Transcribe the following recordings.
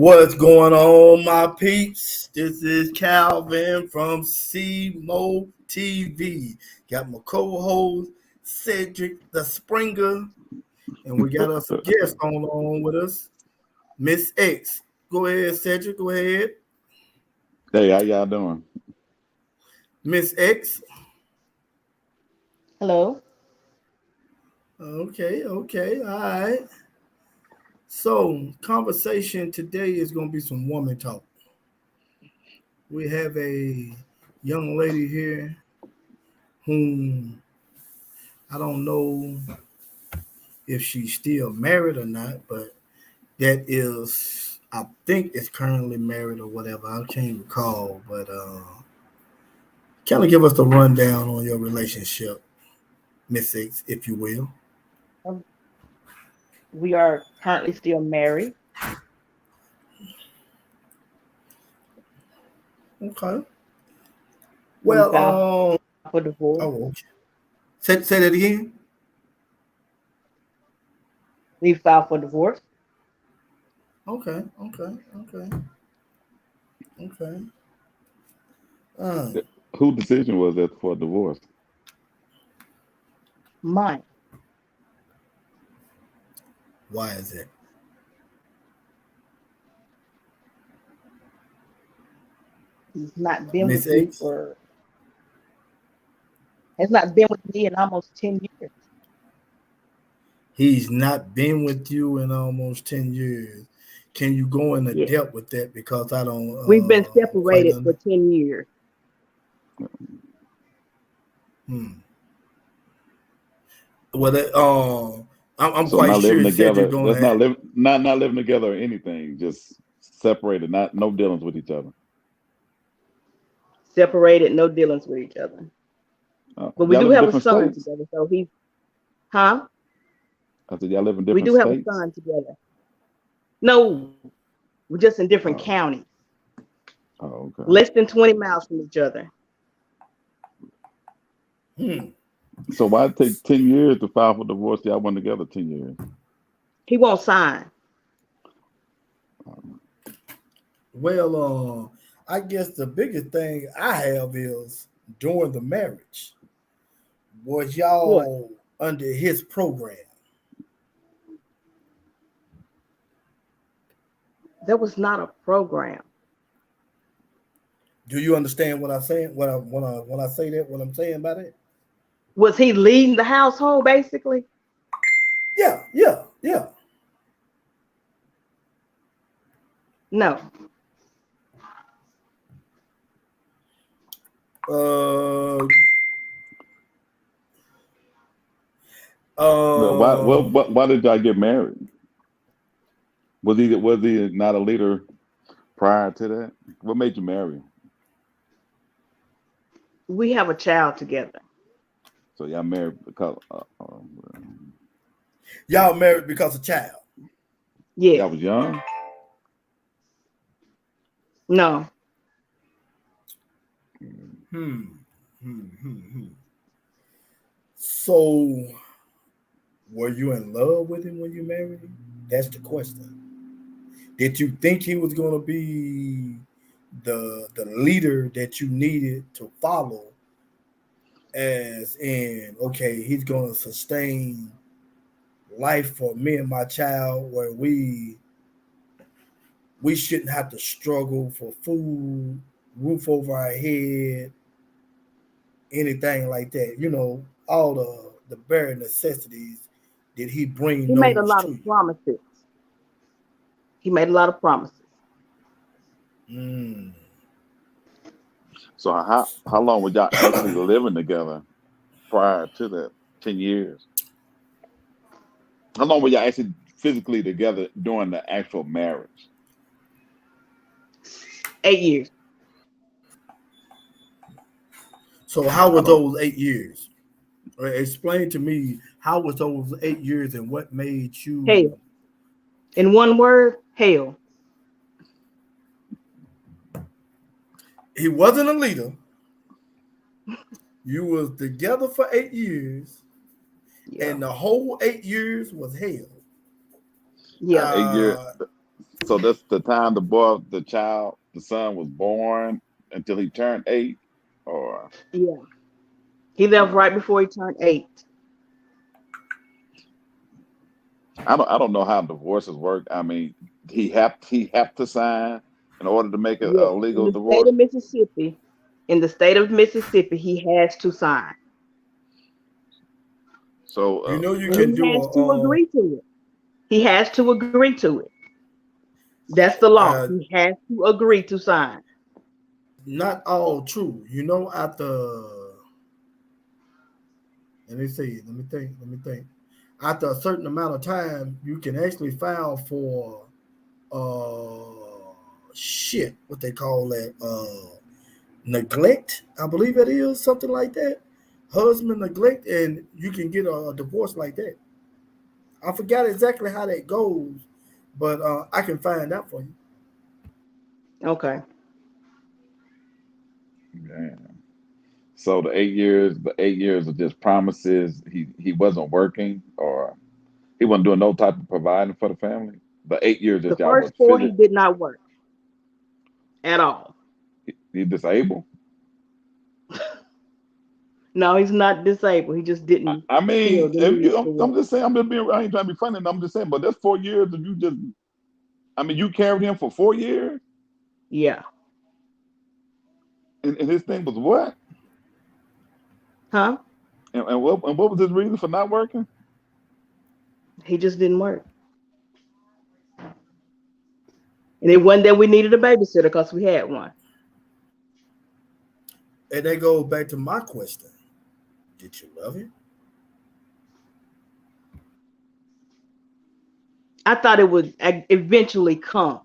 What's going on, my peeps? This is Calvin from CMO TV. Got my co-host Cedric the Springer, and we got us a guest on with us, Miss X. Go ahead, Cedric. Go ahead, Hey, how y'all doing? Miss X. Hello. Okay, all right. So, conversation today is going to be some woman talk. We have a young lady here whom I don't know if she's still married or not, but that is, I think, is currently married or whatever. I can't recall, but kind of give us the rundown on your relationship, Miss X, if you will. Um, We are currently still married. Okay. We Well, filed for divorce. okay. Say that again. We filed for divorce. Okay. Uh, Whose decision was that for divorce? Mine. why is it, He's not been Miss with me X? for has not been with me in almost 10 years. He's not been with you in almost 10 years. Can you go into Yeah. depth with that? Because I don't We've been quite separated for 10 years. Hmm. Well, I'm So quite not living sure Cedric together. gonna That's not have. living, not living together or anything. Just separated. Not no dealings with each other. Separated, no dealings with each other. But we Y'all do live in have a different son states. together. So he's huh? I said y'all live in We different do have a states. son together. No, we're just in different Oh, counties. okay. Less than 20 miles from each other. Hmm. So why it take 10 years to file for divorce? Y'all went together 10 years. He won't sign. Um, Well, I guess the biggest thing I have is during the marriage, was What? y'all under his program? That was not a program. Do you understand what I'm saying? When I say that, what I'm saying about it? Was he leading the household basically? Yeah. No. Uh, but uh, why did y'all get married? Was he not a leader prior to that? What made you marry? We have a child together. So y'all married because y'all married because of child. Yes. y'all was young. No. Hmm. Hmm. So, were you in love with him when you married him? That's the question. Did you think he was going to be the leader that you needed to follow? As in, okay, he's going to sustain life for me and my child, where we shouldn't have to struggle for food, roof over our head, anything like that. All the bare necessities. Did he bring He made a those lot to of you? promises. He made a lot of promises. Mm. So how long were y'all actually living together prior to that 10 years? How long were y'all actually physically together during the actual marriage? 8 years. So how I was don't. those 8 years? Explain to me how was those 8 years and what made you. Hell. In one word, hell. He wasn't a leader. You was together for 8 years, Yeah. and the whole 8 years was hell. The Yeah. 8 year. Uh, So that's the time the son was born until he turned 8, or Yeah. He left right before he turned 8. I don't know how divorces work. I mean, he have to sign in order to make a Yes. In legal the state divorce. of Mississippi, he has to sign. So You know, you And can he do has to agree to it. He has to agree to it. That's the law. He has to agree to sign. not all true. You know, after let me see, let me think. After a certain amount of time, you can actually file for what they call that neglect. I believe it is something like that. Husband neglect, and you can get a divorce like that. I forgot exactly how that goes, but I can find out for you. Okay. yeah. So the 8 years of just promises. He wasn't working, or he wasn't doing no type of providing for the family. The 8 years The that y'all first was 4 he physically did not work at all. he disabled. No, he's not disabled. He just didn't I feel mean, the if need you, to I'm work. just saying, I'm just being, I ain't trying to be funny. I'm just saying, but that's 4 years of you just. I mean, you carried him for 4 years, Yeah. and his thing was what? Huh? And what was his reason for not working? He just didn't work. And it wasn't that we needed a babysitter because we had one. And that goes back to my question: did you love him? I thought it would eventually come.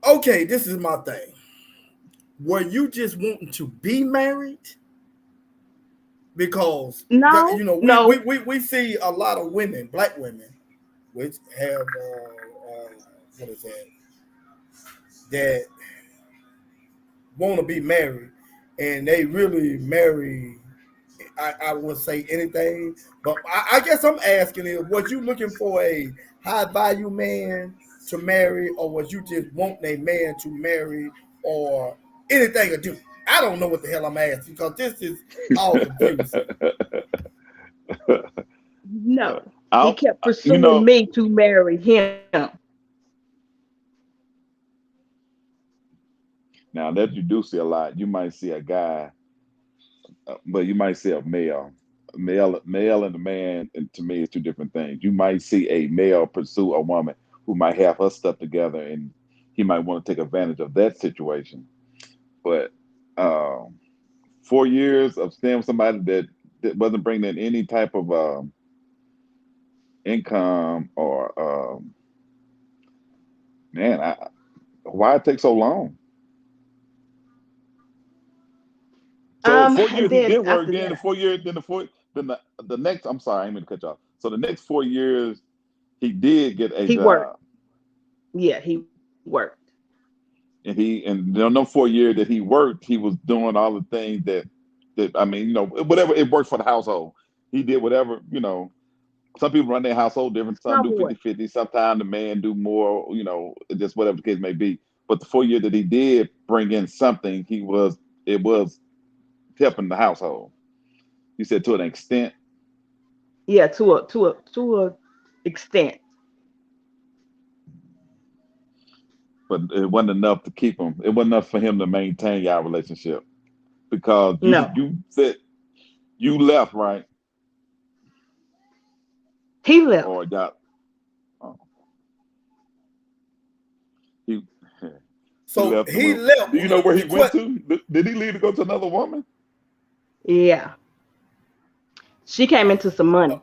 Okay, this is my thing. Were you just wanting to be married? Because No, you know no. we see a lot of women, black women, which have what is that want to be married, and they really marry. I wouldn't say anything, but I guess I'm asking is, was you looking for a high value man to marry, or was you just wanting a man to marry, or anything to do? I don't know what the hell I'm asking because this is all confusing. No. He I, kept you pursuing know, me to marry him. now that you do see a lot, you might see a guy, but you might see a male and a man, and to me, it's two different things. You might see a male pursue a woman who might have her stuff together, and he might want to take advantage of that situation. But um, 4 years of staying with somebody that wasn't bringing in any type of income, or man, why it take so long? So four And years he then did work. after Then that, the 4 years, then the next. I'm sorry, I didn't mean to cut you off. So the next 4 years, he did get a he worked. job, Yeah, he worked. and in 4 years that he worked, he was doing all the things that I mean, whatever it worked for the household. He did whatever. Some people run their household different. Some do Somewhat. 50-50. Sometimes the man do more. Just whatever the case may be. But the 4 years that he did bring in something, it was helping the household. You said to an extent. Yeah, to a extent. But it wasn't enough to keep him. It wasn't enough for him to maintain your relationship, because you No. you said you left, right? He left. Or got oh, he he So left. he Well, left. do you know where he The went question. to? Did he leave to go to another woman? Yeah. She came into some money.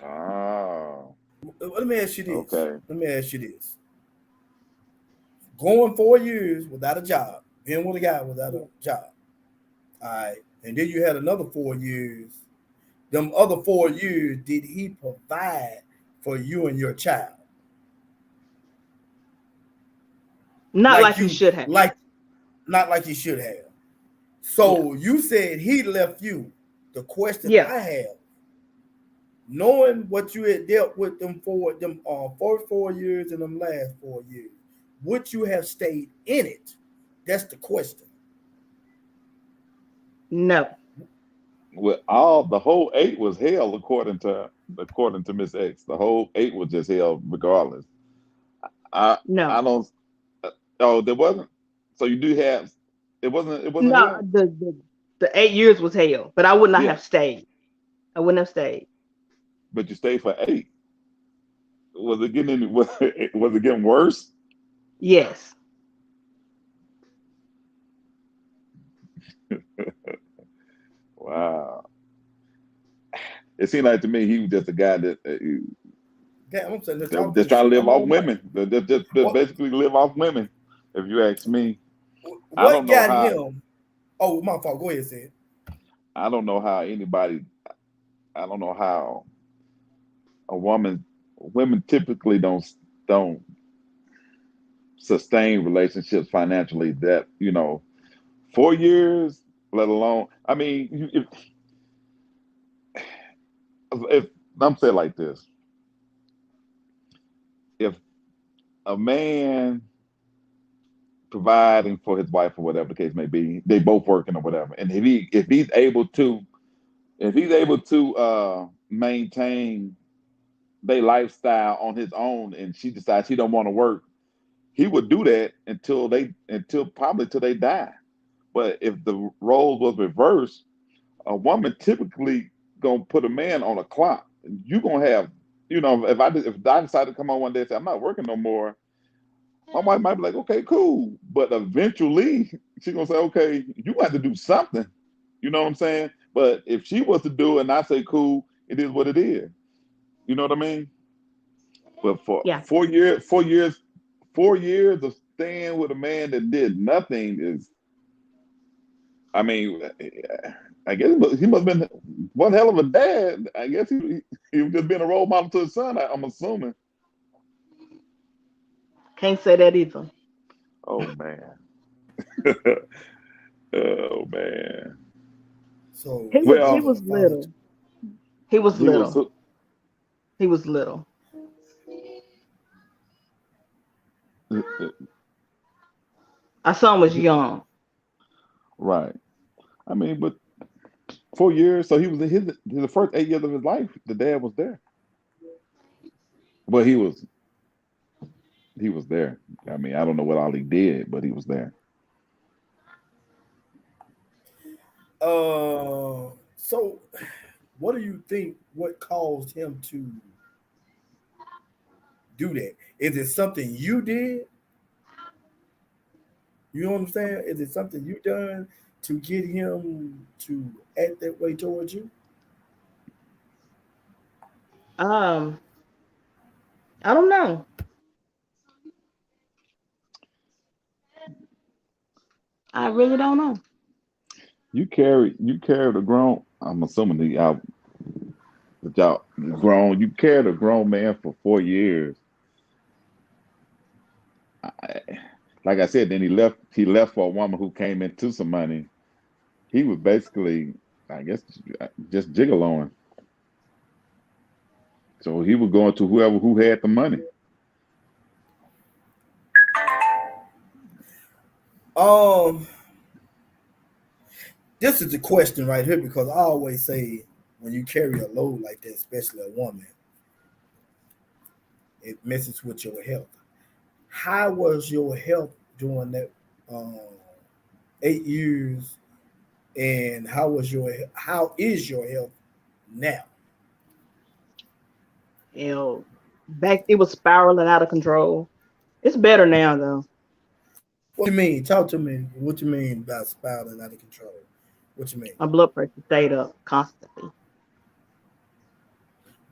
Oh, Let me ask you this. okay. Let me ask you this. Going 4 years without a job, being with a guy without a job. All right. And then you had another 4 years. Them other 4 years, did he provide for you and your child? Not Like like he you, should have. like not like he should have. Yeah. So you said he left you. The question Yeah. I have, knowing what you had dealt with them for them 44 years and them last 4 years, would you have stayed in it? That's the question. No. Well, all the whole 8 was hell according to Miss X. The whole 8 was just hell regardless. I No. I don't. Oh, there wasn't. So you do have. It wasn't No, hell. the 8 years was hell, but I would not Yeah, have stayed. I wouldn't have stayed. but you stayed for 8. Was it getting was it getting worse? Yes. Wow. It seemed like to me he was just a guy that Damn, I'm saying let's that was talk just this trying shit. to live I'm off on mic. women. Just What basically live off women. If you ask me, I what don't know got how. him? Oh, my fault. Go ahead, Sid. I don't know how anybody. I don't know how a woman. Women typically don't sustain relationships financially. That 4 years, let alone. I mean, if I'm saying like this, if a man providing for his wife or whatever the case may be, they both working or whatever, and if he's able to maintain their lifestyle on his own, and she decides she don't want to work, he would do that until probably till they die. But if the roles was reversed, a woman typically gonna put a man on a clock. You gonna have, if I decide to come on one day and say I'm not working no more, my wife might be like, okay, cool. But eventually she's gonna say, okay, you got to do something. You know what I'm saying? But if she was to do it and I say, cool, it is what it is. You know what I mean? But for Yeah. 4 years of staying with a man that did nothing is, I mean, I guess he must have been one hell of a dad. I guess he was just being a role model to his son, I'm assuming. Can't say that either. Oh man. Oh man. So He he was he Well, wasn't was a father. little. He was he was little. He was little. Our son was young. right. I mean, but 4 years. So he was in the first 8 years of his life. The dad was there. Well, he was there. I mean, I don't know what all he did, but he was there. So what do you think? What caused him to do that? Is it something you did? You know what I'm saying? Is it something you done to get him to act that way towards you? Um, I don't know. I really don't know. You carried a grown. I'm assuming that y'all grown. You carried a grown man for 4 years. I, like I said, then he left. He left for a woman who came into some money. He was basically, I guess, just gigoloing. So he was going to whoever who had the money. Um, this is the question right here because I always say when you carry a load like that, especially a woman, it messes with your health. How was your health during that um, 8 years, and how is your health now? You know, back it was spiraling out of control. It's better now though. What do you mean? Talk to me. What you mean by spiraling out of control? What you mean? My blood pressure stayed up constantly.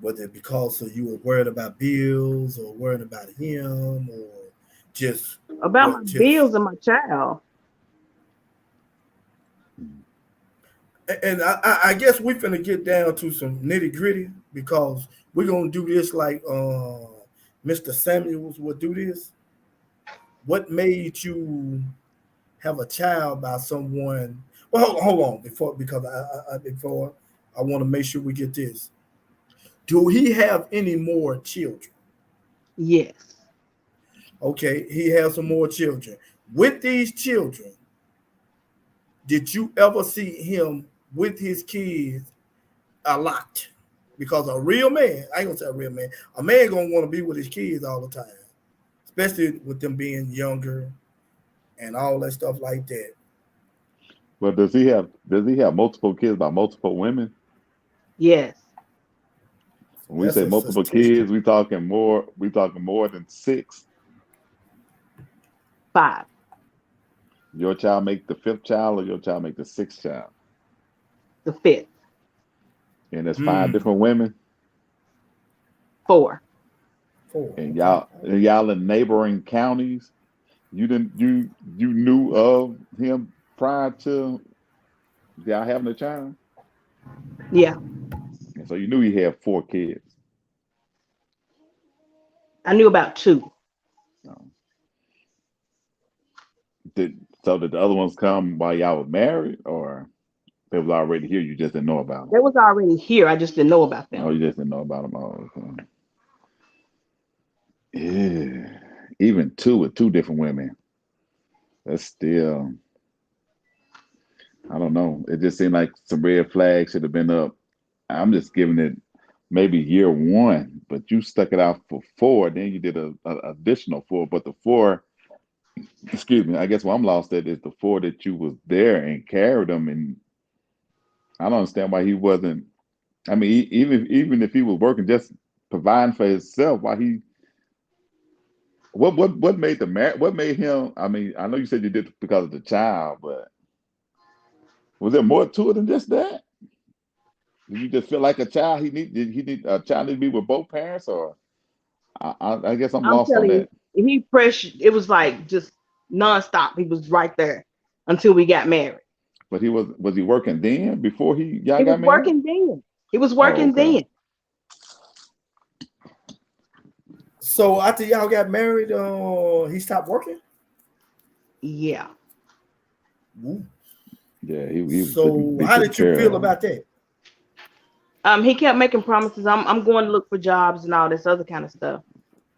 Was it because of you were worried about bills or worried about him or just About my what just bills and my child. and I guess we finna get down to some nitty gritty because we're gonna do this like Mr. Samuels would do this. What made you have a child by someone? Well, hold on before because before I want to make sure we get this. Do he have any more children? Yes. Okay, he has some more children. With these children, did you ever see him with his kids a lot? Because a real man, I ain't gonna say a real man, a man gonna want to be with his kids all the time, especially with them being younger and all that stuff like that. But does he have multiple kids by multiple women? Yes. When we That's say a multiple statistic. kids, we talking more than 6. 5. Your child make the 5th child, or your child make the 6th child? The 5th. And there's 5 different women. 4. And y'all in neighboring counties. You knew of him prior to y'all having a child? Yeah. And so you knew he had 4 kids. I knew about 2. Did the other ones come while y'all were married, or they was already here, you just didn't know about them? They was already here, I just didn't know about them. Oh, you just didn't know about them. Oh, okay. Yeah. Even 2 with 2 different women. That's still, I don't know. It just seemed like some red flags should have been up. I'm just giving it maybe year 1, but you stuck it out for 4. Then you did a additional 4, but the 4, excuse me, I guess what I'm lost at is the 4 that you was there and carried them, and I don't understand why he wasn't. I mean, even if he was working, just providing for himself, why he? What made what made him? I mean, I know you said you did it because of the child, but was there more to it than just that? Did you just feel like a child? A child need to be with both parents, or I guess I'm I'm lost on telling that. you, he pressured. It was like just nonstop. He was right there until we got married. But was he working then before y'all He was got married? working then. He was Oh, working okay. then. So after y'all got married, he stopped working? Yeah. Ooh. Yeah, he was. So how did you feel about that? He kept making promises. I'm going to look for jobs and all this other kind of stuff.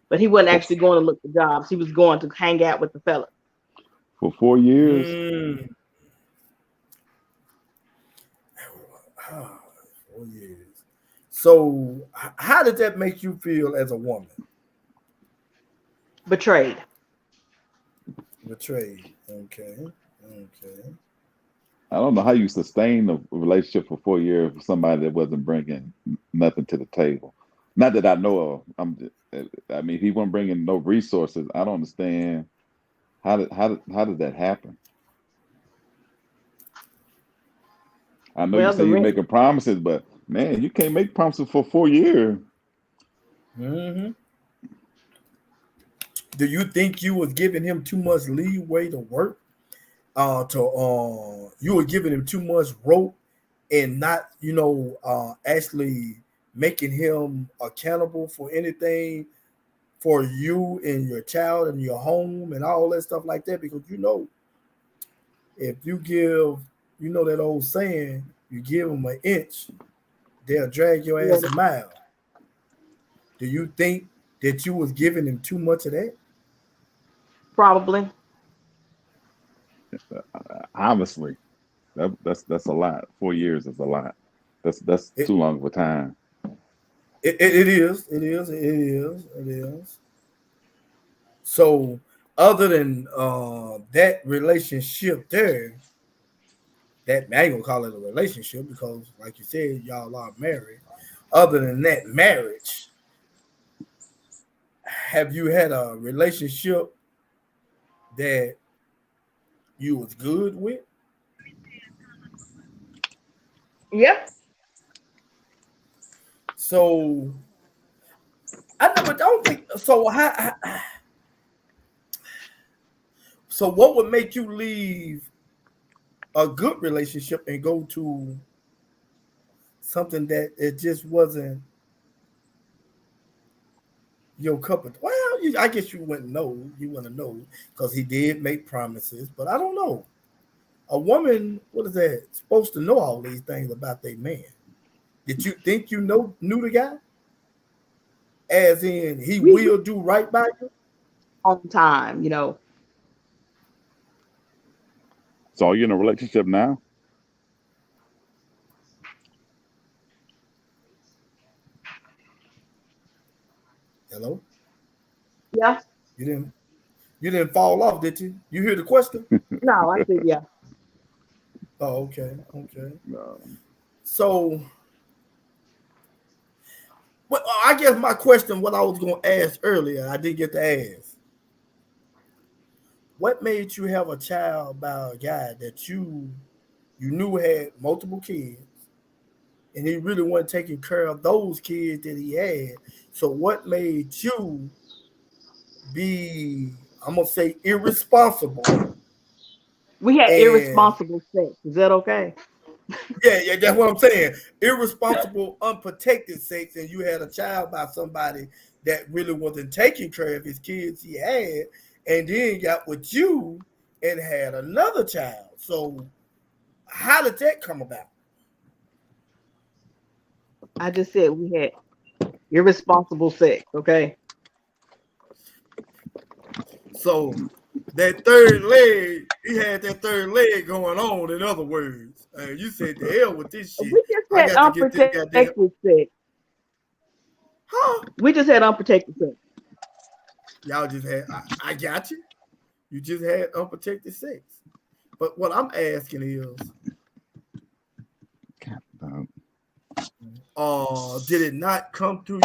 But he wasn't actually going to look for jobs. He was going to hang out with the fella. For 4 years? 4 years. So how did that make you feel as a woman? Betrayed. Okay. I don't know how you sustain a relationship for 4 years with somebody that wasn't bringing nothing to the table. Not that I know of. I mean, he wasn't bringing no resources. I don't understand how did that happen. I know you say you're making promises, but man, you can't make promises for 4 years. Mm-hmm. Do you think you was giving him too much leeway to work? You were giving him too much rope and not, actually making him accountable for anything for you and your child and your home and all that stuff like that. Because if you give, that old saying, you give them an inch, they'll drag your ass a mile. Do you think that you was giving him too much of that? Probably. Honestly, that's a lot. 4 years is a lot. That's too long of a time. It is. So, other than that relationship there, that I ain't gonna call it a relationship because, like you said, y'all are married. Other than that marriage, have you had a relationship that you was good with? Yep. So I don't think so. So what would make you leave a good relationship and go to something that it just wasn't your cup of? Well, I guess you wouldn't know. You want to know because he did make promises, but I don't know. A woman, what is that? Supposed to know all these things about their man. Did you think knew the guy? as in he We- will do right by you? On time, you know. So are you in a relationship now? Hello? Yeah. You didn't fall off, did you? You hear the question? No, I said yeah. Oh, okay. Okay. No. So, well, I guess my question, what I was going to ask earlier, I didn't get to ask. What made you have a child by a guy that you knew had multiple kids, and he really wasn't taking care of those kids that he had? So, what made you be, I'm gonna say, irresponsible? We had And irresponsible sex. Is that okay? yeah, that's what I'm saying. Irresponsible, unprotected sex, and you had a child by somebody that really wasn't taking care of his kids he had, and then got with you and had another child. So how did that come about? I just said we had irresponsible sex. Okay. So that third leg, he had that third leg going on, in other words. You said, the hell with this shit. We just I had got to get this goddamn. unprotected sex. Huh? We just had unprotected sex. Y'all just had, I got you. You just had unprotected sex. But what I'm asking is, did it not come to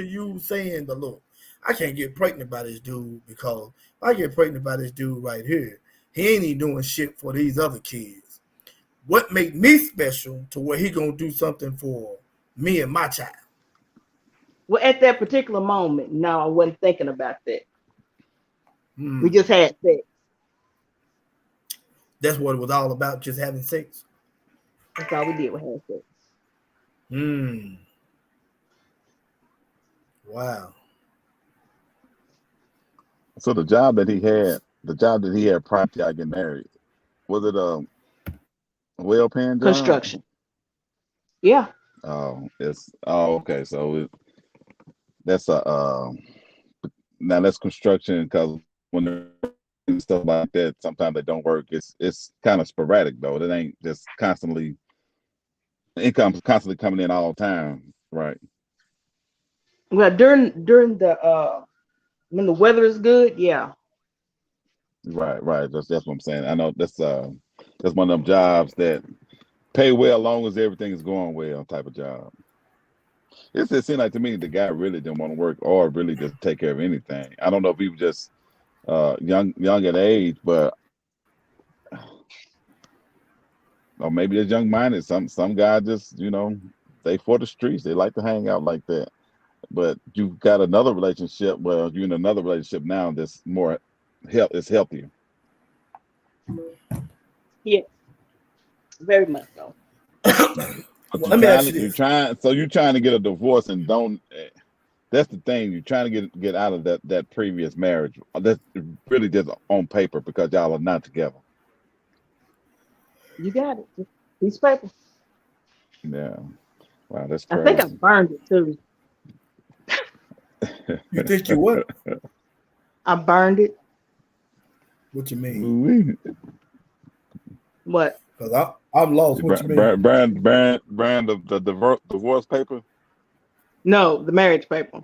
you saying, but look, I can't get pregnant by this dude, because if I get pregnant by this dude right here, he ain't even doing shit for these other kids. What make me special to where he gonna do something for me and my child? Well, at that particular moment, no, I wasn't thinking about that. We just had sex. That's what it was all about, just having sex. That's all we did was have sex. Wow. So the job that he had prior to y'all getting married, was it a well-paying job? Construction. Yeah. Oh, okay. So that's now that's construction, because when they're and stuff like that, sometimes they don't work. It's kind of sporadic though. It ain't just constantly income's constantly coming in all the time, right? Well, during the when the weather is good, yeah. Right. That's what I'm saying. I know that's one of them jobs that pay well, long as everything is going well, type of job. It seemed like to me the guy really didn't want to work or really just take care of anything. I don't know if he was just young at age, but or maybe they're young minded. Some guy just, they for the streets. They like to hang out like that. But you've got another relationship. Well, you're in another relationship now that's more it's healthier. Yeah. Very much so. Well, let me ask you this. You're trying to get a divorce and don't. That's the thing. You're trying to get out of that previous marriage. That's really just on paper, because y'all are not together. You got it. Just piece of paper. Yeah. Wow, that's crazy. I think I burned it too. You think you what? I burned it. What you mean? What? Because I'm lost. What you mean? Brand the divorce paper? No, the marriage paper.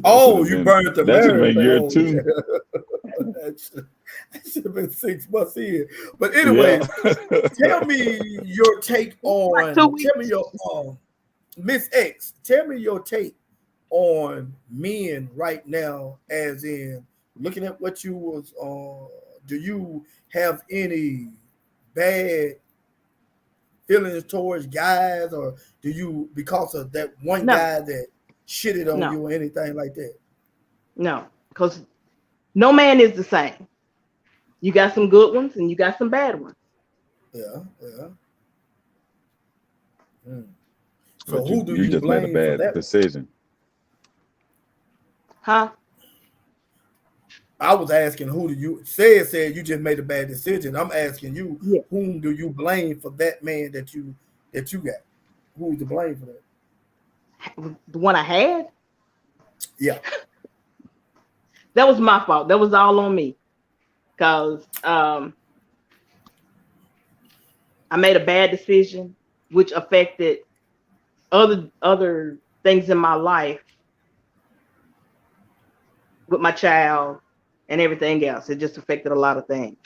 Oh, you burned the marriage. That should have been year 2. That should have been 6 months in. But anyway, tell me your take on. Tell me your Miss X. Tell me your take on men right now, as in looking at what you was on. Do you have any bad feelings towards guys, or do you, because of that one guy that shitted on you or anything like that? No, because no man is the same. You got some good ones and you got some bad ones. Yeah. So who do you just blame made a bad decision? Huh? I was asking who do you said you just made a bad decision. I'm asking you, whom do you blame for that man that you got? Who's to blame for that? The one I had? Yeah. That was my fault. That was all on me. Because I made a bad decision, which affected other things in my life with my child and everything else. It just affected a lot of things.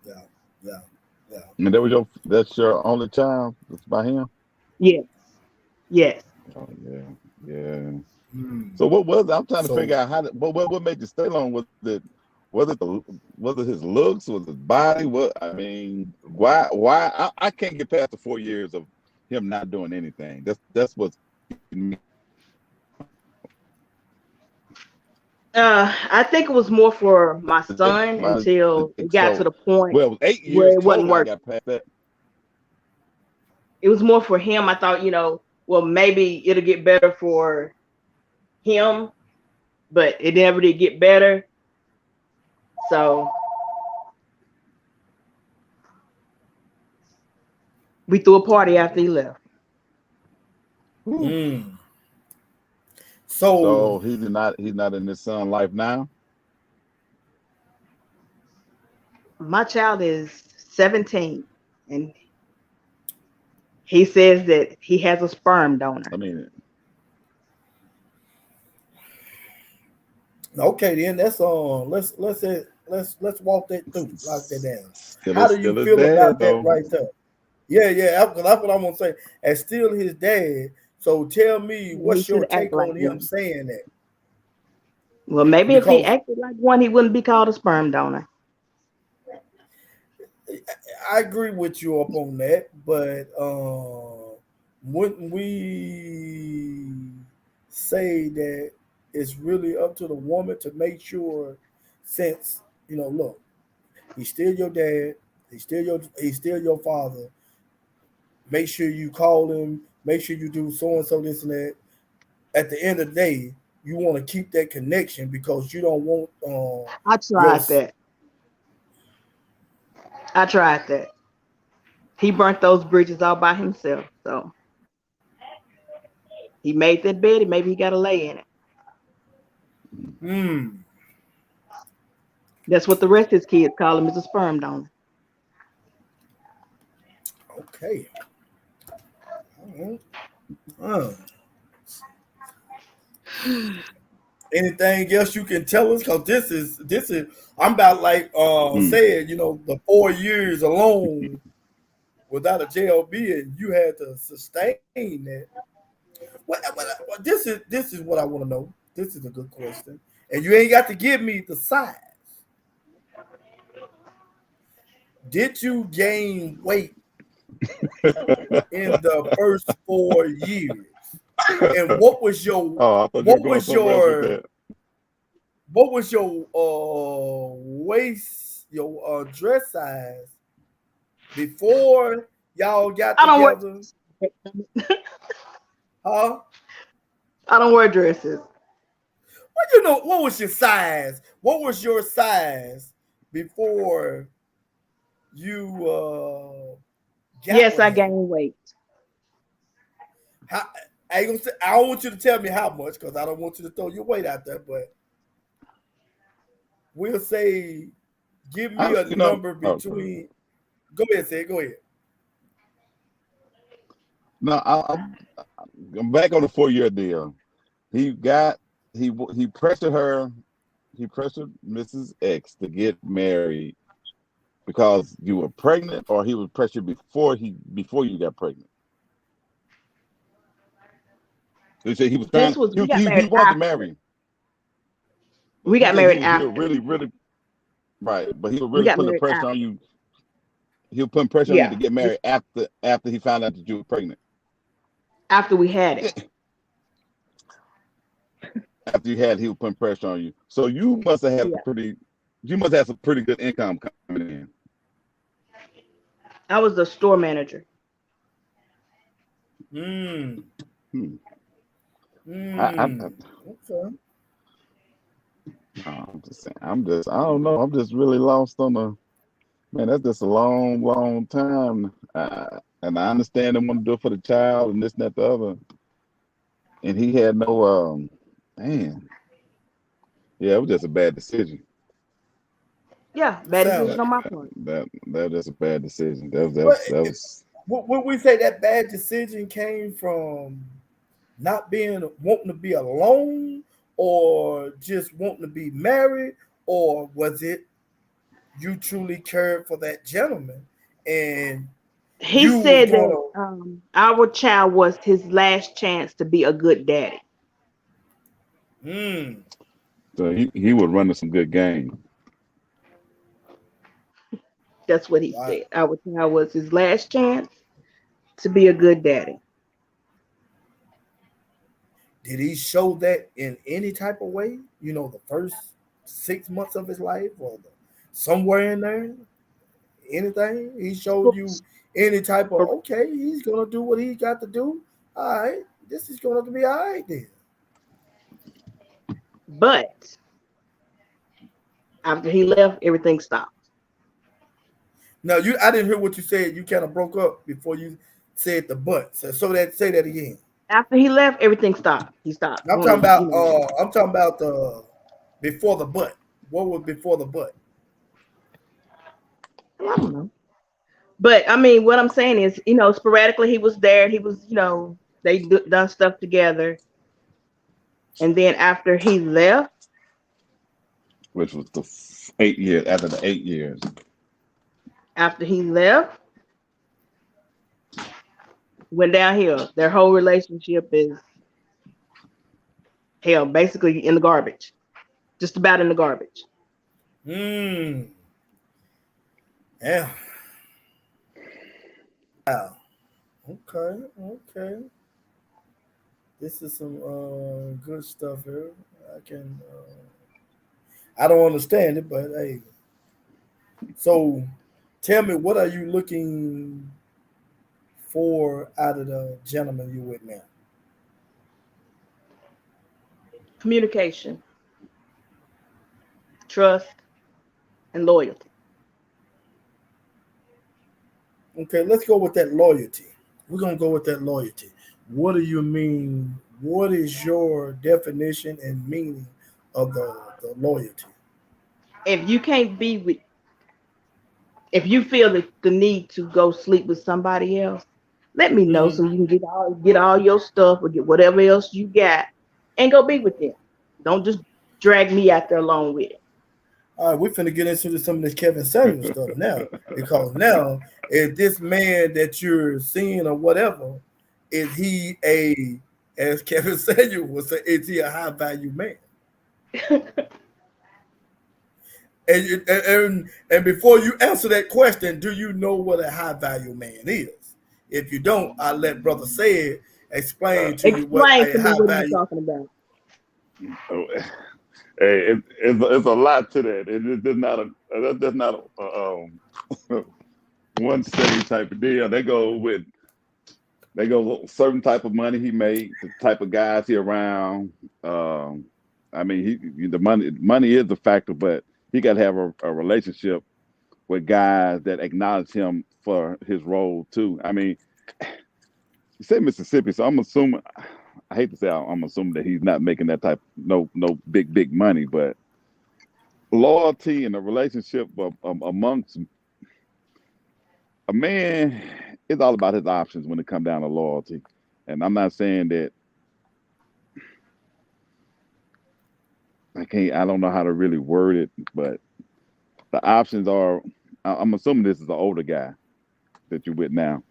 Yeah. Yeah. Yeah. And that's your only child? That's by him? Yes. Yes. Oh yeah. Yeah. Mm. So what was I'm trying to So figure out what made you stay long? Was it his looks? Was his body? What I mean, why I can't get past the 4 years of him not doing anything. That's what's I think it was more for my son until it got to so the point well, it was 8 years where it wasn't total. I working. got past that. It was more for him. I thought, well, maybe it'll get better for him, but it never did get better. So we threw a party after he left. mm. So he's not in his son's life now. My child is 17, and he says that he has a sperm donor. I mean, okay, then let's walk that through, lock that down. still How do you his feel dad, about that though. right there? Yeah, that's what I'm gonna say. As still his dad, so tell me what's He your should act take like on him one. saying that? Well, maybe if he Because acted like one, he wouldn't be called a sperm donor. I agree with you up on that, but wouldn't we say that it's really up to the woman to make sure, since look, he's still your dad, he's still your father. Make sure you call him. Make sure you do so and so, this and that. At the end of the day, you want to keep that connection because you don't want I tried that. He burnt those bridges all by himself. So he made that bed, and maybe he got to lay in it. That's what the rest of his kids call him, is a sperm donor. Okay. Anything else you can tell us? Because this is I'm about like said, the 4 years alone without a JLB, and you had to sustain that. This is what I want to know. This is a good question, and you ain't got to give me the size. Did you gain weight in the first 4 years? And what was your waist, your dress size before y'all got together? Huh? I don't wear dresses. Well, what was your size? What was your size before you Yes, I gained weight. I don't want you to tell me how much, because I don't want you to throw your weight out there, but we'll say, give me a number between. Go ahead, say it. Go ahead. No, I'm back on the 4-year deal. He pressured her. He pressured Mrs. X to get married because you were pregnant, or he was pressured before you got pregnant. They say he was trying. He wanted to marry. We got married after. Really, right. But he was really putting the pressure on you. He was putting pressure on you to get married after he found out that you were pregnant. After we had it. After you had it, he was putting pressure on you. So you must have had some pretty good income coming in. I was the store manager. Okay. I'm just saying. I don't know. I'm just really lost on man. That's just a long, long time. And I understand they want to do it for the child and this and that, the other. and he had no man. Yeah, it was just a bad decision. Yeah, bad Sound decision like on it. my part. That was just a bad decision. That was that But was that was would we say that bad decision came from not being wanting to be alone, or just wanting to be married, or was it you truly cared for that gentleman and He you was said that gonna our child was his last chance to be a good daddy. mm, so he was running some good game. That's what he right? said. Our child was his last chance to be a good daddy. Did he show that in any type of way? You know, the first 6 months of his life, or somewhere in there, anything he showed you any type of okay, he's gonna do what he got to do. All right, this is gonna be all right then. But after he left, everything stopped. Now I didn't hear what you said. You kind of broke up before you said the but. So that say that again. After he left, everything stopped. He stopped I'm doing talking the, about I'm talking about the before the but. What was before the but? I don't know. But I mean, what I'm saying is, sporadically he was there. He was, they done stuff together. And then after he left, Which was the 8 years after the 8 years. after he left, went downhill. Their whole relationship is hell, basically in the garbage. Just about in the garbage. Hmm. Yeah. Wow. Okay. Okay. This is some good stuff here. I can. I don't understand it, but hey. So, tell me, what are you looking for out of the gentleman you with now? Communication, trust, and loyalty. Okay, let's go with that loyalty. We're gonna go with that loyalty. What do you mean? What is your definition and meaning of the loyalty? If you can't be with, if you feel the need to go sleep with somebody else, let me know Mhm. so you can get all your stuff or get whatever else you got and go be with them. Don't just drag me out there along with it. All right, we're finna get into some of this Kevin Samuel stuff now, because now, if this man that you're seeing or whatever, is he a, as Kevin Samuel would say, is he a high value man? And before you answer that question, do you know what a high value man is? If you don't, I'll let Brother Said explain to you what Explain a to me high what are you value. talking about. Oh, hey, it's a lot to that. It's just not that's not one steady type of deal. They go certain type of money he made, the type of guys he around. Um, I mean, the money is the factor, but he got to have a relationship with guys that acknowledge him for his role too. I mean, you say Mississippi, so I'm assuming. I hate to say I'm assuming that he's not making that type no big money, but loyalty and a relationship amongst a man is all about his options when it comes down to loyalty. And I'm not saying that I don't know how to really word it, but the options are. I'm assuming this is an older guy that you're with now,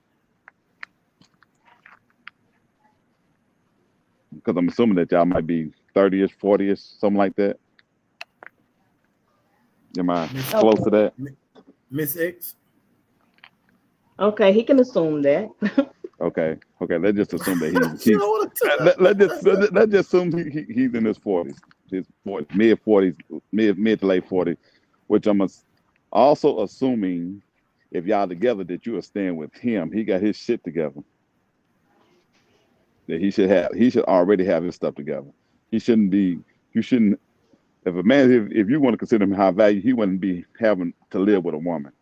because I'm assuming that y'all might be 30ish, 40ish, something like that. Am I Miss close to that? Miss X? Okay, he can assume that. Okay. Let's just assume that She don't want to tell. let's just assume he's in his 40s, mid 40s, mid to late 40s, which also assuming if y'all together that you are staying with him. He got his shit together. That he should already have his stuff together. He shouldn't be. You shouldn't. If a man, if you want to consider him high value, he wouldn't be having to live with a woman.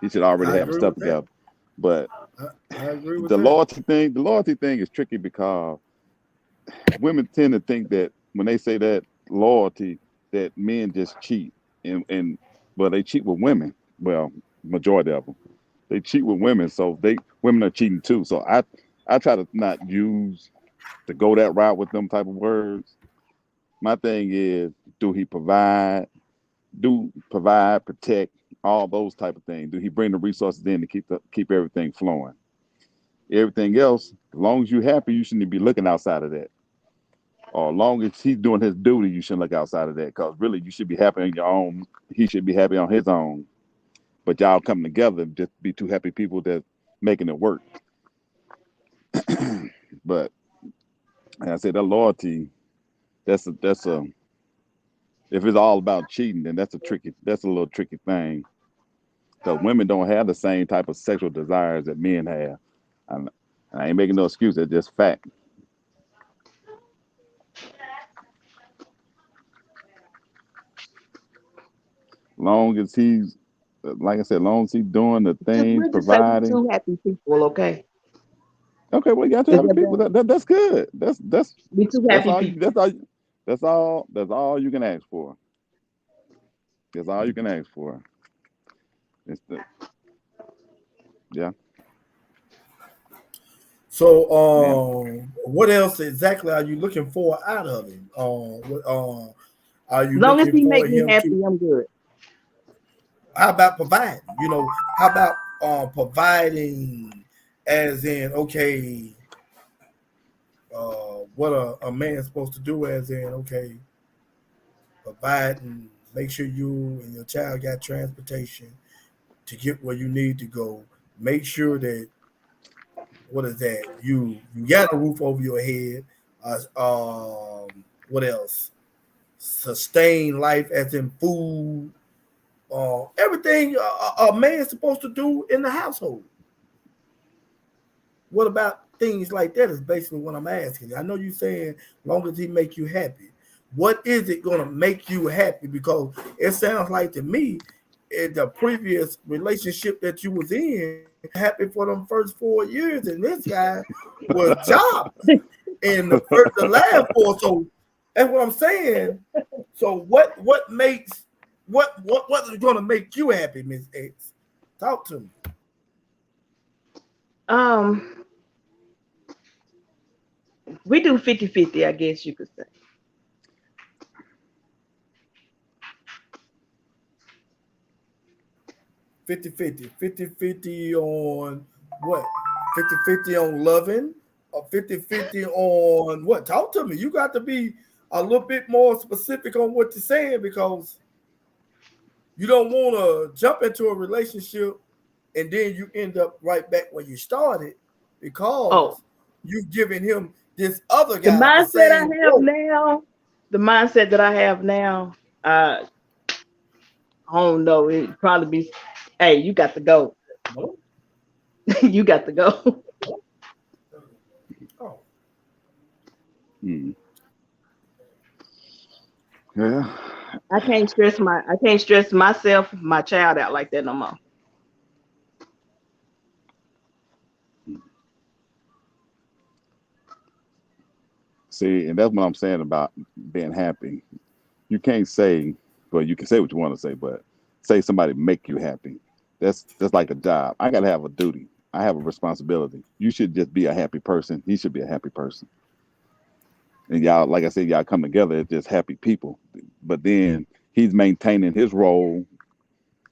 He should already I have his agree stuff with that. together. But I agree with The that. loyalty thing is tricky because women tend to think that when they say that loyalty, that men just cheat, and well, they cheat with women. Well, majority of them, they cheat with women, so women are cheating too. So I try to not use to go that route with them type of words. My thing is, do he provide? Do provide, protect, all those type of things? Do he bring the resources in to keep everything flowing? Everything else, as long as you're happy, you shouldn't be looking outside of that. Or as long as he's doing his duty, you shouldn't look outside of that. Because really, you should be happy on your own. He should be happy on his own. But y'all coming together, just be two happy people that making it work. But like I said, that loyalty, that's a if it's all about cheating, then that's a little tricky thing. Because women don't have the same type of sexual desires that men have. And I ain't making no excuse. It's just fact. Long as he's, like I said, long as he's doing the things, We'll just say we providing. two happy people, okay? Okay, well, you got to Is have that people. better? That's good. That's We two that's happy all. people. That's all you can ask for. That's all you can ask for. It's yeah. Man, So, what else exactly are you looking for out of him? Are you As long as looking he for make me him to? happy, I'm good. How about providing? How about providing, as in, okay, what a man's supposed to do, as in, okay, provide and make sure you and your child got transportation to get where you need to go. Make sure that what is that? You got a roof over your head. What else? Sustain life, as in food. Everything a man's supposed to do in the household. What about things like that? Is basically what I'm asking. I know you're saying long as he make you happy. What is it gonna make you happy? Because it sounds like to me, in the previous relationship that you was in, happy for them first 4 years, and this guy was jobless in the last four. So that's what I'm saying. So what makes what's gonna make you happy, Miss X? Talk to me. Um, we do 50-50, I guess you could say. 50-50. 50-50 on what? 50-50 on loving, or 50-50 on what? Talk to me. You got to be a little bit more specific on what you're saying, because you don't want to jump into a relationship and then you end up right back where you started, Oh, because you've given him this other the guy the mindset same I have role. now, the mindset that I have now, I don't know. It'd probably be, hey, you got to go. You got to go. Oh, mm, yeah. I can't stress myself, my child out like that no more. See, and that's what I'm saying about being happy. You can't say, well, you can say what you want to say, but say somebody make you happy. That's like a job. I gotta have a duty. I have a responsibility. You should just be a happy person. He should be a happy person. And y'all, like I said, y'all come together as just happy people. But then he's maintaining his role,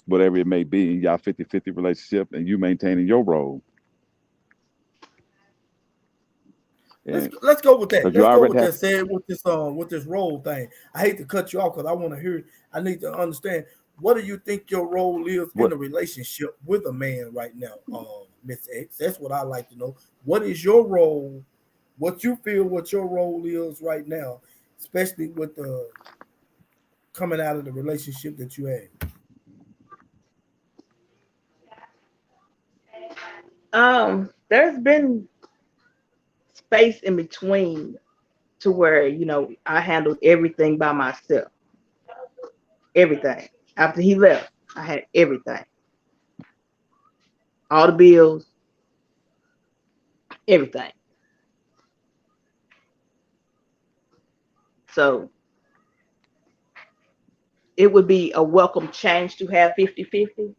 whatever it may be, y'all 50-50 relationship, and you maintaining your role. And let's go with that. because you Let's go already with have that. Said with this role thing. I hate to cut you off because I want to hear. I need to understand. What do you think your role is in what a relationship with a man right now, Miss X? That's what I like to know. What is your role? What you feel? What your role is right now, especially with the coming out of the relationship that you had. There's been space in between to where, I handled everything by myself. Everything. After he left, I had everything. All the bills, everything. So it would be a welcome change to have 50-50.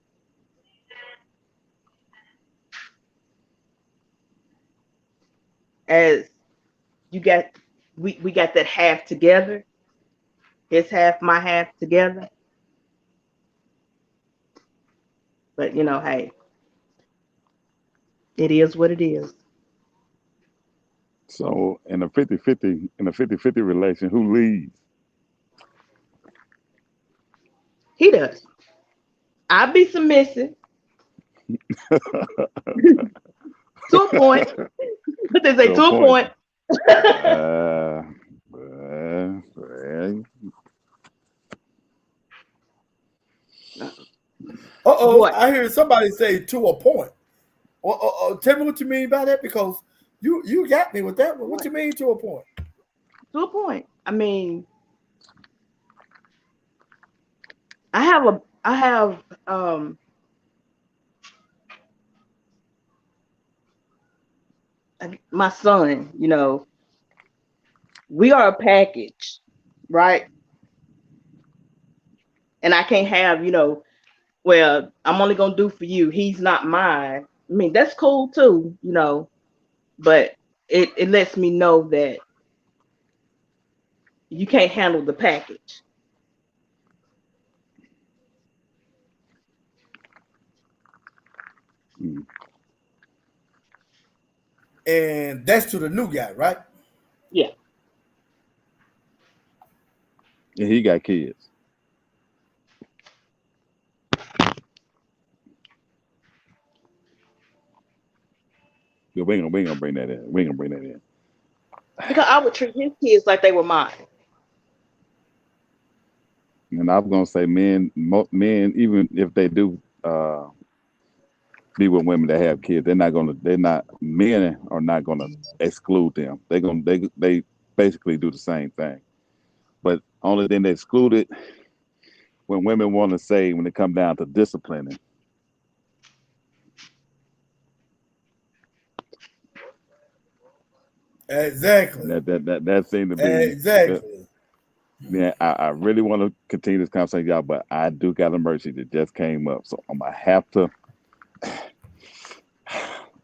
As you got, we got that half together. His half, my half together. But you know, hey, it is what it is. So in a 50-50 relation, who leads? He does. I'll be submissive to a point. What they say, to a point. What? I hear somebody say to a point. Tell me what you mean by that, because you got me with that one. What you mean to a point? To a point. I mean, I have my son, you know, we are a package, right? And I can't have, you know, well, I'm only gonna do for you. He's not mine. I mean, that's cool too, you know, but it lets me know that you can't handle the package. And that's to the new guy, right? Yeah. And he got kids. Yeah, we ain't gonna bring that in. We ain't gonna bring that in. Because I would treat his kids like they were mine. And I was gonna say, men, even if they do be with women that have kids, men are not gonna exclude them. They basically do the same thing. But only thing they excluded when women want to say when it come down to disciplining. Exactly. That seemed to be exactly. Yeah, I really want to continue this conversation, y'all, but I do got an emergency that just came up, so I'm gonna have to.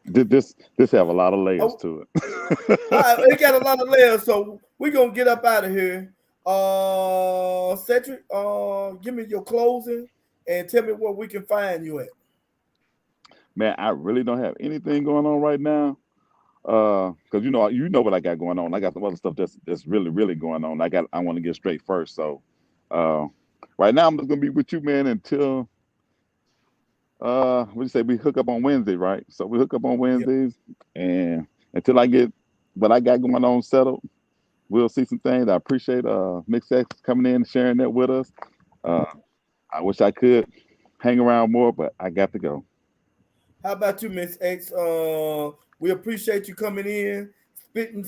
This have a lot of layers to it. It got a lot of layers, so we're gonna get up out of here. Cedric, give me your closing and tell me where we can find you at. Man, I really don't have anything going on right now. Because you know what I got going on. I got some other stuff that's really, really going on. I want to get straight first. So right now I'm just gonna be with you, man, until what do you say, we hook up on Wednesday, right? So we hook up on Wednesdays, and until I get what I got going on settled, we'll see some things. I appreciate Mixed X coming in and sharing that with us. I wish I could hang around more, but I got to go. How about you, Miss X? We appreciate you coming in, spitting